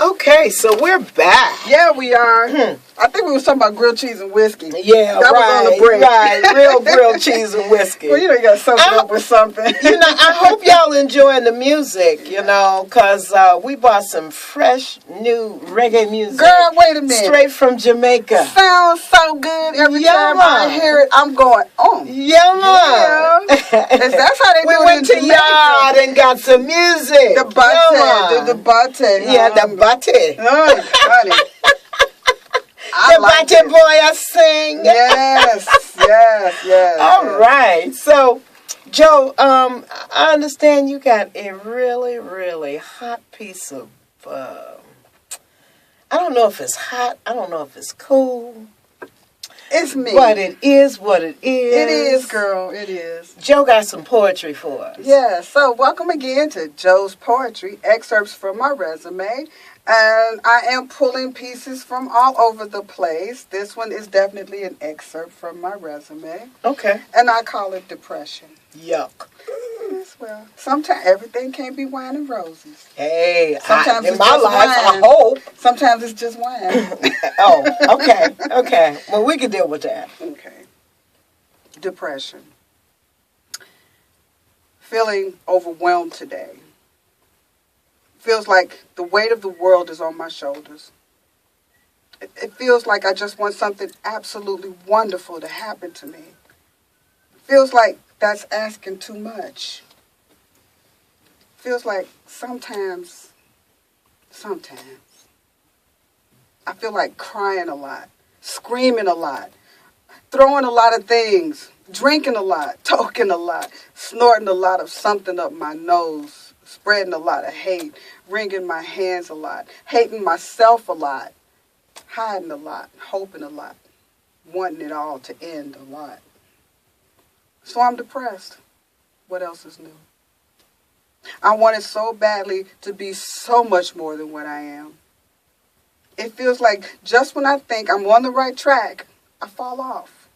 Okay, so we're back. Yeah, we are. I think we were talking about grilled cheese and whiskey. Yeah, that was on the break. Right, real grilled cheese and whiskey. Well, you got to soak it up with something. I hope y'all enjoying the music, because we bought some fresh, new reggae music. Girl, wait a minute. Straight from Jamaica. Sounds so good every time I hear it. I'm going, oh. Yeah. That's how they do it in Jamaica. We went to Yard and got some music. The bate. The bate. Yeah, the bate. Honey. The bate boy I sing. Yes. All right. So, Joe, I understand you got a really, really hot piece of, I don't know if it's hot. I don't know if it's cool. It's me. But it is what it is. It is, girl. It is. Joe got some poetry for us. Yeah. So, welcome again to Joe's Poetry, excerpts from my resume. And I am pulling pieces from all over the place. This one is definitely an excerpt from my resume. Okay. And I call it Depression. Yuck. Yes, well, sometimes everything can't be wine and roses. Hey, sometimes in it's my just life, wine. I hope. Sometimes it's just wine. Oh, okay. Well, we can deal with that. Okay. Depression. Feeling overwhelmed today. Feels like the weight of the world is on my shoulders. It feels like I just want something absolutely wonderful to happen to me. Feels like that's asking too much. Feels like sometimes, I feel like crying a lot, screaming a lot, throwing a lot of things, drinking a lot, talking a lot, snorting a lot of something up my nose, spreading a lot of hate, wringing my hands a lot, hating myself a lot, hiding a lot, hoping a lot, wanting it all to end a lot. So I'm depressed. What else is new? I want it so badly to be so much more than what I am. It feels like just when I think I'm on the right track, I fall off.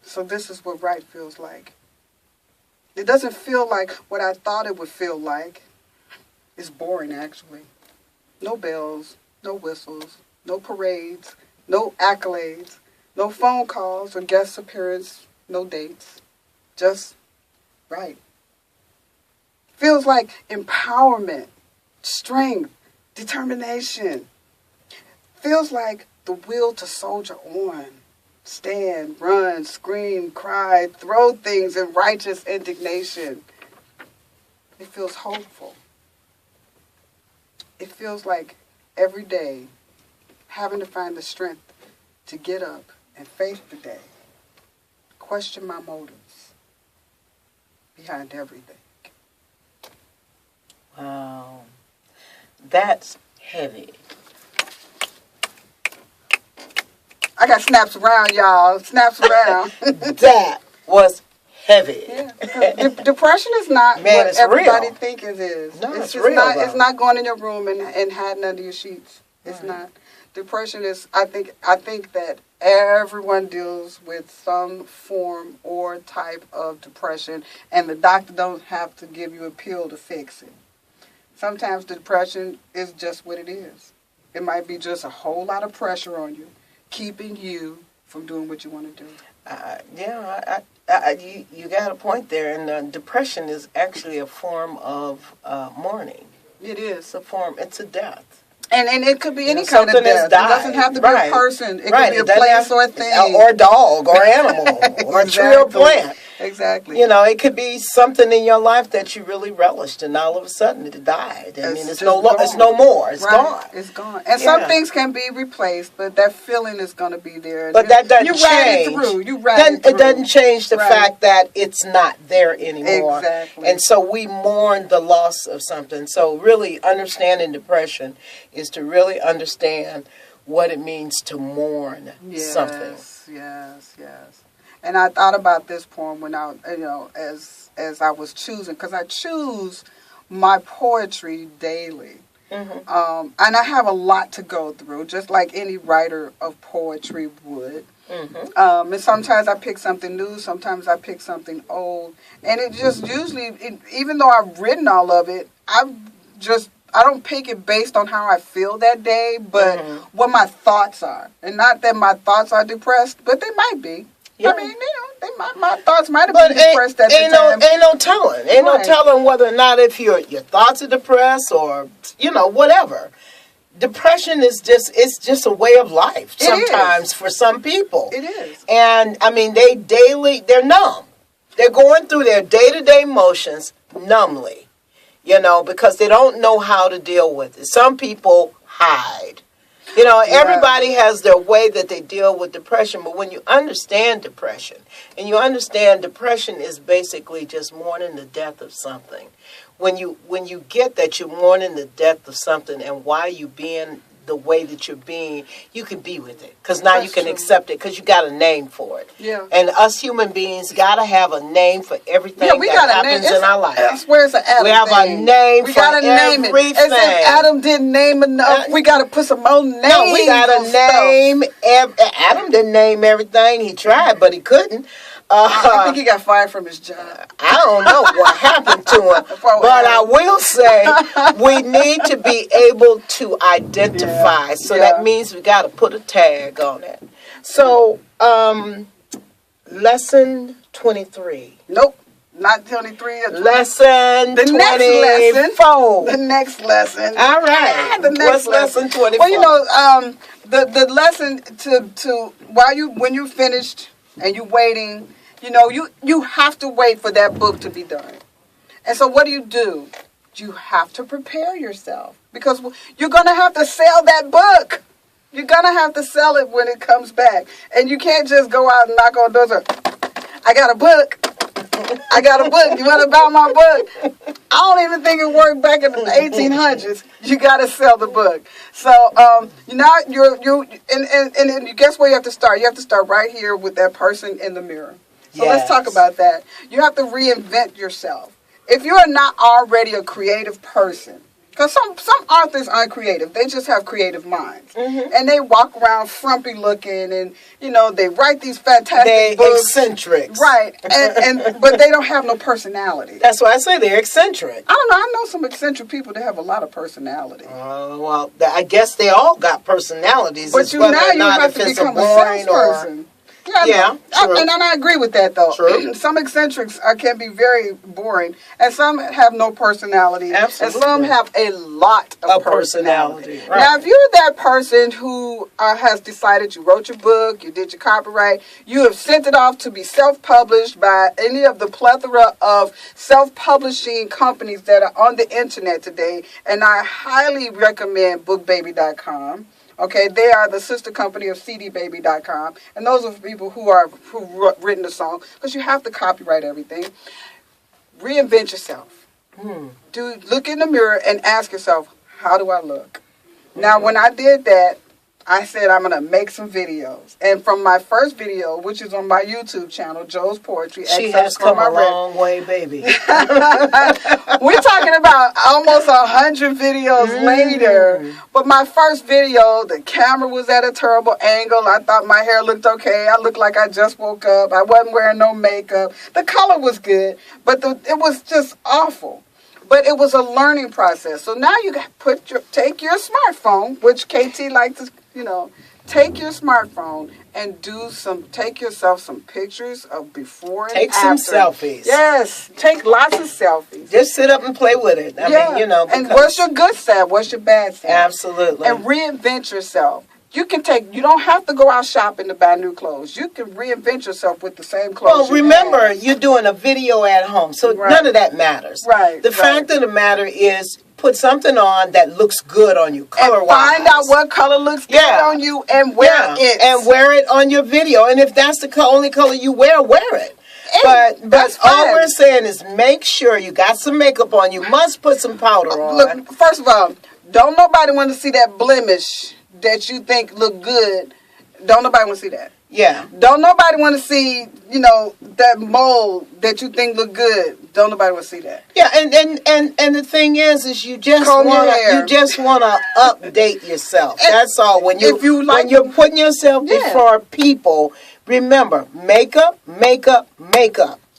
So this is what right feels like. It doesn't feel like what I thought it would feel like. It's boring, actually. No bells, no whistles, no parades, no accolades, no phone calls or guest appearance, no dates. Just right. Feels like empowerment, strength, determination. Feels like the will to soldier on. Stand, run, scream, cry, throw things in righteous indignation. It feels hopeful. It feels like every day having to find the strength to get up and face the day. Question my motives behind everything. Wow. That's heavy. I got snaps around, y'all. Snaps around. That was heavy. Yeah. Depression is not what everybody thinks it is. No, it's real. It's not going in your room and hiding under your sheets. It's not. Depression is. I think that everyone deals with some form or type of depression, and the doctor don't have to give you a pill to fix it. Sometimes depression is just what it is. It might be just a whole lot of pressure on you, keeping you from doing what you want to do. You got a point there. And depression is actually a form of mourning. It is. It's a death. And it could be any kind of death. It doesn't have to be a person. It could be a place or a thing. Or a dog, or animal, or a tree or plant. Exactly. It could be something in your life that you really relished, and all of a sudden it died. It's no more. It's gone. It's gone. And some things can be replaced, but that feeling is going to be there. But that doesn't change. It doesn't change the fact that it's not there anymore. Exactly. And so we mourn the loss of something. So really understanding depression is to really understand what it means to mourn something. Yes. And I thought about this poem when as I was choosing, because I choose my poetry daily. Mm-hmm. And I have a lot to go through, just like any writer of poetry would. Mm-hmm. And sometimes I pick something new, sometimes I pick something old. And it just usually, even though I've written all of it, pick it based on how I feel that day, but what my thoughts are. And not that my thoughts are depressed, but they might be. Yeah. I mean, my thoughts might have been depressed at the time. Ain't no telling. Ain't no telling whether or not if your thoughts are depressed or, whatever. Depression is just a way of life sometimes for some people. It is. And, I mean, they're numb. They're going through their day-to-day motions numbly, because they don't know how to deal with it. Some people hide. Everybody has their way that they deal with depression, but when you understand depression, and you understand depression is basically just mourning the death of something. When you get that you're mourning the death of something and why you being the way that you're being, you can be with it. Because now you can accept it because you got a name for it. Yeah. And us human beings got to have a name for everything that happens in our life. I swear it's an Adam We have thing. a name we for gotta everything. Name it. As if Adam didn't name enough, we got to put some more names. No, we got to name. Adam didn't name everything. He tried, but he couldn't. I think he got fired from his job. I don't know what happened to him, but I will say we need to be able to identify. So that means we got to put a tag on it. So, lesson 23. Nope, not 23. Lesson 24. The next lesson. All right. What's lesson 24? Well, the lesson to when you finished and you waiting. You have to wait for that book to be done. And so what do? You have to prepare yourself because you're going to have to sell that book. You're going to have to sell it when it comes back. And you can't just go out and knock on doors. I got a book. I got a book. You want to buy my book? I don't even think it worked back in the 1800s. You got to sell the book. So and guess where you have to start? You have to start right here with that person in the mirror. So let's talk about that. You have to reinvent yourself. If you are not already a creative person, because some authors aren't creative. They just have creative minds. Mm-hmm. And they walk around frumpy looking and, they write these fantastic books. Eccentrics. Right. But they don't have no personality. That's why I say they're eccentric. I don't know. I know some eccentric people that have a lot of personality. Well, I guess they all got personalities. But now you have to become a salesperson. Yeah, true. And I agree with that, though. True. Some eccentrics can be very boring, and some have no personality. Absolutely. And some have a lot of personality. Right. Now, if you're that person who has decided you wrote your book, you did your copyright, you have sent it off to be self-published by any of the plethora of self-publishing companies that are on the internet today, and I highly recommend bookbaby.com. Okay, they are the sister company of cdbaby.com. And those are people who've written the song. Because you have to copyright everything. Reinvent yourself. Look in the mirror and ask yourself, how do I look? Now, when I did that, I said I'm going to make some videos. And from my first video, which is on my YouTube channel, Joe's Poetry. She has come a long way, baby. We're talking about almost 100 videos later. But my first video, the camera was at a terrible angle. I thought my hair looked okay. I looked like I just woke up. I wasn't wearing no makeup. The color was good, but it was just awful. But it was a learning process. So now you take your smartphone, which KT likes to, take your smartphone and take yourself some pictures of before and after. Take some selfies. Yes, take lots of selfies. Just sit up and play with it. I mean, And what's your good side? What's your bad side? Absolutely. And reinvent yourself. You don't have to go out shopping to buy new clothes. You can reinvent yourself with the same clothes. Well, remember, you're doing a video at home, so none of that matters. Right. The fact of the matter is, put something on that looks good on you, color-wise. And find out what color looks good on you and wear it. And wear it on your video. And if that's the only color you wear it. But all we're saying is make sure you got some makeup on. You must put some powder on. Look, first of all, don't nobody want to see that blemish that you think look good. Don't nobody want to see that. Yeah. Don't nobody want to see, that mold that you think look good. Don't nobody want to see that. Yeah, and the thing is you just want to update yourself. And that's all. When you're putting yourself before people, remember, makeup.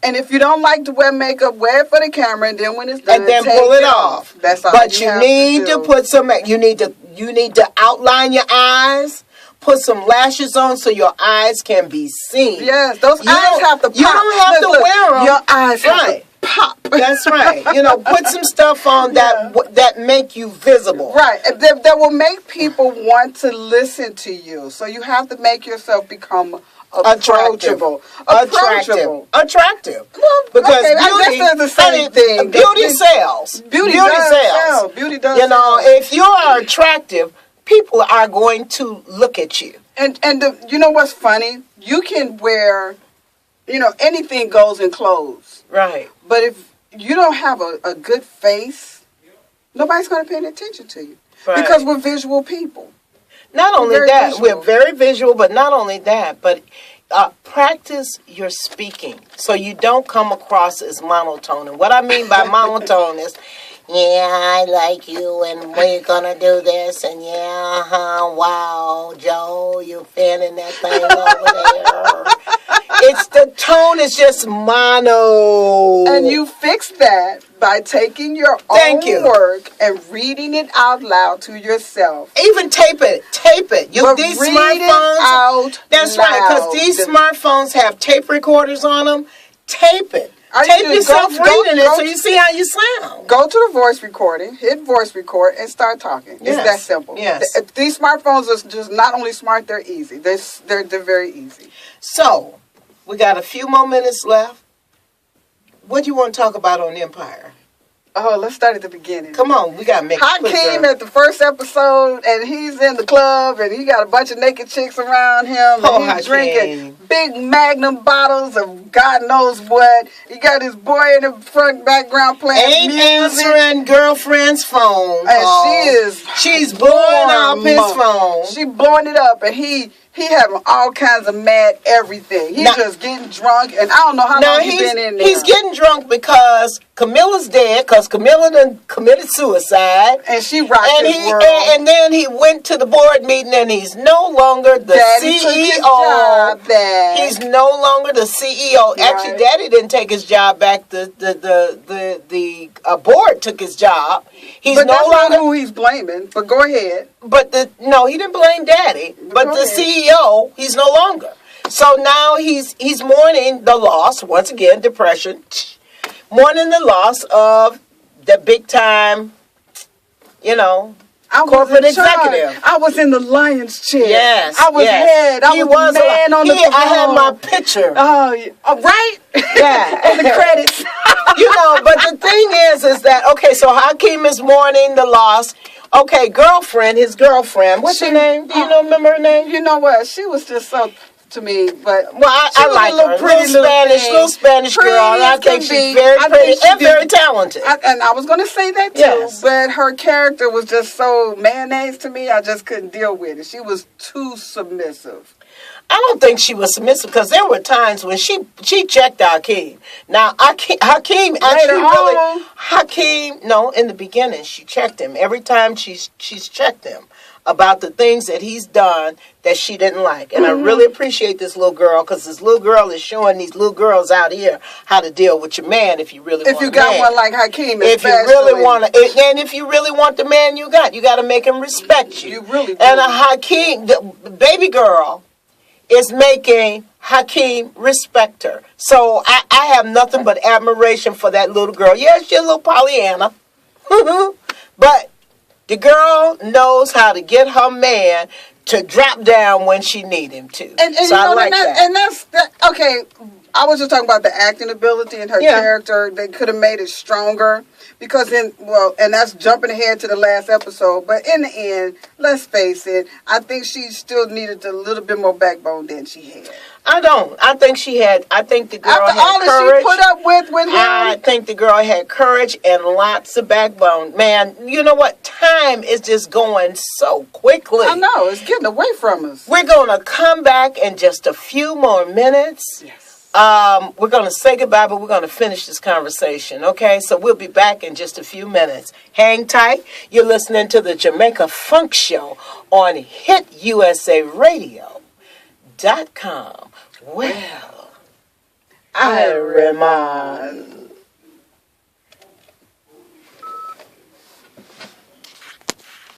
And if you don't like to wear makeup, wear it for the camera, and then when it's done, and then take pull it off. That's all. But you have need to do. put some. You need to outline your eyes. Put some lashes on so your eyes can be seen. Yes, those eyes have to pop. You don't have to wear them. Your eyes have to pop. That's right. Put some stuff on that make you visible. Right. That will make people want to listen to you. So you have to make yourself become approachable. Attractive. Well, because okay, beauty, I guess they're the same thing. Beauty sells. Beauty sells. Beauty does sell. If you are attractive, people are going to look at you. And you know what's funny? You can wear, anything goes in clothes. Right. But if you don't have a good face, nobody's going to pay attention to you. Right. Because we're visual people. Not only that, we're very visual, but not only that, but practice your speaking so you don't come across as monotone. And what I mean by monotone is, yeah, I like you, and we're gonna do this, and wow, Joe, you're fanning that thing over there. The tone is just mono. And you fix that by taking your own work and reading it out loud to yourself. Even tape it. These smartphones. That's right, because these smartphones have tape recorders on them. Tape it. Tape yourself reading it so you see how you sound. Go to the voice recording, hit voice record, and start talking. It's that simple. Yes. These smartphones are just not only smart, they're easy. They're very easy. So, we got a few more minutes left. What do you want to talk about on Empire? Oh, let's start at the beginning. Come on, we got to make it quicker. Hakeem at the first episode, and he's in the club, and he got a bunch of naked chicks around him, and he's drinking big Magnum bottles of God knows what. He got his boy in the front background playing music. Answering girlfriend's phone. And she's blowing up his phone. She blowing it up, and he having all kinds of mad everything. He's just getting drunk, and I don't know how long he's been in there. He's getting drunk because Camilla's dead, because Camilla done committed suicide. And she rocked his world. And then he went to the board meeting, and he's no longer the Daddy CEO. Took his job back. He's no longer the CEO. Right. Actually, Daddy didn't take his job back. The board took his job. He's but no that's longer not who he's blaming. But go ahead. But he didn't blame Daddy. But the CEO, he's no longer. So now he's mourning the loss, once again, depression, mourning the loss of the big time, corporate executive. I was in the lion's chair. Yes. I was head. I was the man on the throne. I had my picture. Right? Yeah. On the credits. But the thing is that, okay, so Hakeem is mourning the loss. Okay, his girlfriend. What's her name? Do you remember her name? You know what? She was just so to me, but I like her. Little Spanish girl. And I think she's very pretty and very talented. And I was going to say that too. Yes. But her character was just so mayonnaise to me. I just couldn't deal with it. She was too submissive. I don't think she was submissive because there were times when she checked Hakeem. Now, Hakeem in the beginning, she checked him. Every time she's checked him about the things that he's done that she didn't like. And I really appreciate this little girl because this little girl is showing these little girls out here how to deal with your man if you really want a man. If you got one like Hakeem, if you really want to, and if you really want the man you got to make him respect you. You really do. And a Hakeem, the baby girl, is making Hakeem respect her. So I have nothing but admiration for that little girl. Yeah, she's a little Pollyanna. But the girl knows how to get her man to drop down when she need him to. And so I like that. And that's okay. I was just talking about the acting ability and her character. They could have made it stronger. Because and that's jumping ahead to the last episode. But in the end, let's face it, I think she still needed a little bit more backbone than she had. I don't. I think she had. I think the girl had courage. After all that she put up with him. I think the girl had courage and lots of backbone. Man, you know what? Time is just going so quickly. I know. It's getting away from us. We're going to come back in just a few more minutes. Yes. We're going to say goodbye, but we're going to finish this conversation, okay? So we'll be back in just a few minutes. Hang tight. You're listening to the Jamaica Funk Show on HitUSA Radio.com. Well, Iron Man.